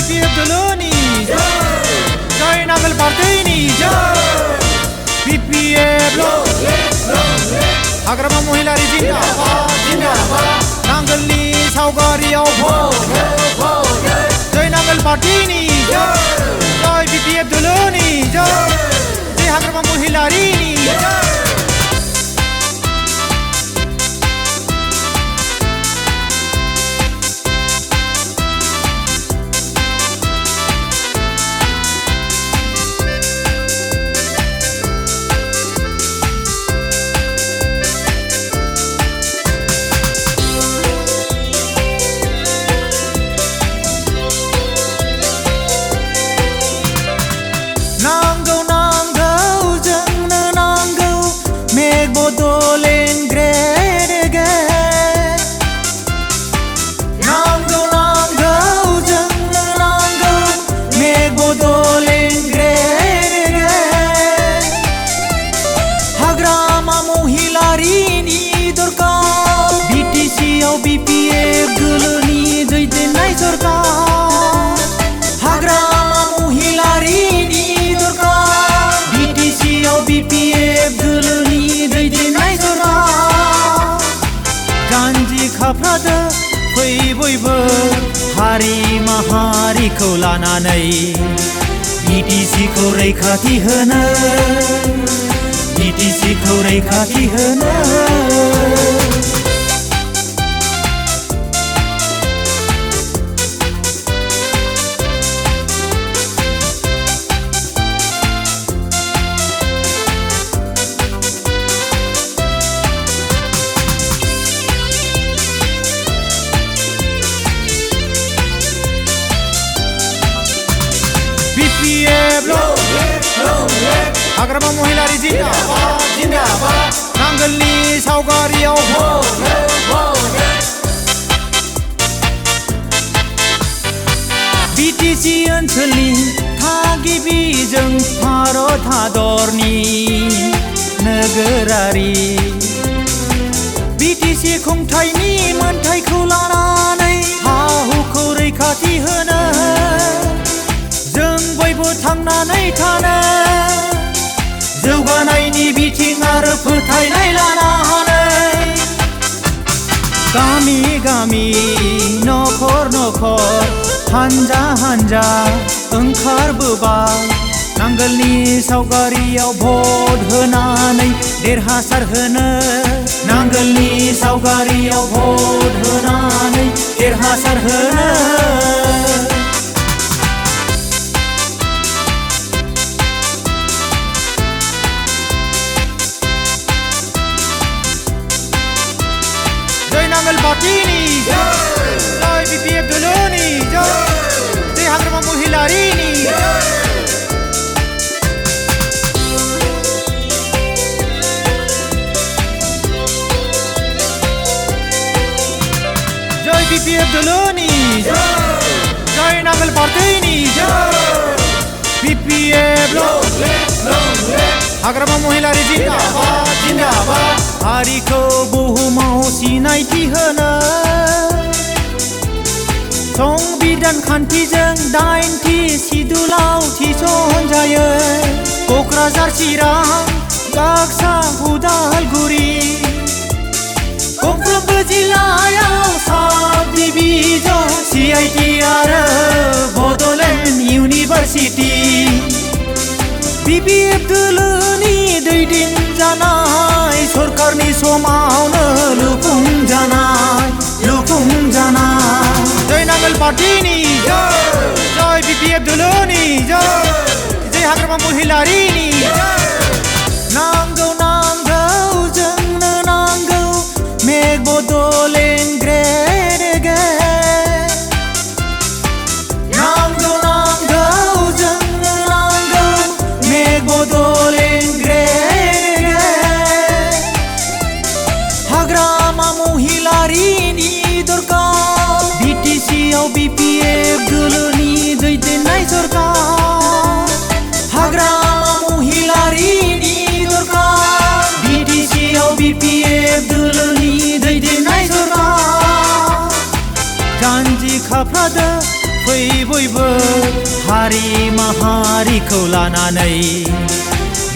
BPF duluनि जय नांगोल पार्टीनि BPF हाग्रामा महिलारि जिंदाबाद नांगोलनि सावगारियाव भट जय नांगोल पार्टीनि जय BPF duluनि जय हाग्रामा महिलारिनि BPF duluनि दैदेननाय सरकार हाग्रामा महिलारिनि दरकार BTC-आव BPF duluनि दैदेननाय सरकार जानजि खाफ्रादो फै बयबो हारि माहारिखौ लानानै BTC-खौ रैखाथि होनो BTC-खौ रैखाथि होनो BPF हाग्रामा महिलारि जिंदाबाद नांगोलनि सावगारियाव भट BTC ओनसोलनि थागिबि जों भारत हादरनि नोगोरारि BTC खुंथायनि मोनथायखौ लानानै हा-हुखौ रैखाथि होनो बयबो थांनानै थानो जौगानायनि बिथिं आरो फोथायनाय लानानै गामि गामि नखर नखर हानजा हानजा ओंखारबोबाय नांगोलनि सावगारियाव भट होनानै देरहासार होनो नांगोलनि सावगारियाव भट होनानै देरहासार होनो नांगोल पार्टीनि जय BPF duluनि जय हाग्रामा महिलारिनि जय BPF duluनि जय नांगोल पार्टीनि BPF हाग्रामा महिलारि जिंदाबाद हारिखौ बुहुमाव सिनायथि होनो संबिधान खान्थिजों 8थि सिदुलाव थिसनजायो क'क्राझार चिरां बाक्सा उदालगुरि गंफ्रोमबो जिल्लायाव साब डिभिजन CIT आरो बड'लेण्ड इउनिभारसिटि BPF duluनि दैदेनजानाय सरकारनि समावनो लुफुंजानाय जय नांगोल पार्टीनि जय BPF duluनि जय हाग्रामा महिलारिनि नांगौ जोंनो नांगौ मेक बड'लेण्ड ग्रेट एगेन नांगौ जोंनो नांगौ मेक बड'लेण्ड ग्रेट हाग्रामा महिलारिनि दरकार BTC-आव BPF duluनि दैदेननाय सरकार हाग्रामा महिलारि बयबो हारि माहारिखौ लानानै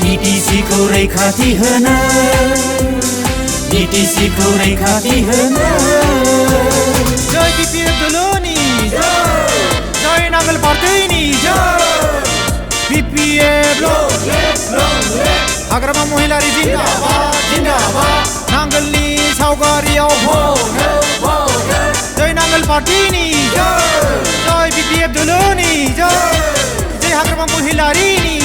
बिटिसिखौ रैखाथि होनो बिटिसिखौ रैखाथि होनो जय बिपिएफ दोलोनि जय नांगोल पार्टीनि बिपिएफ हाग्रामा महिलारि जिन्दाबाद जिन्दाबाद नांगोलनि सावगारियाव जय नांगोल पार्टीनि जय बिपिएफ दोलोनि जय हाग्रामा महिलारिनि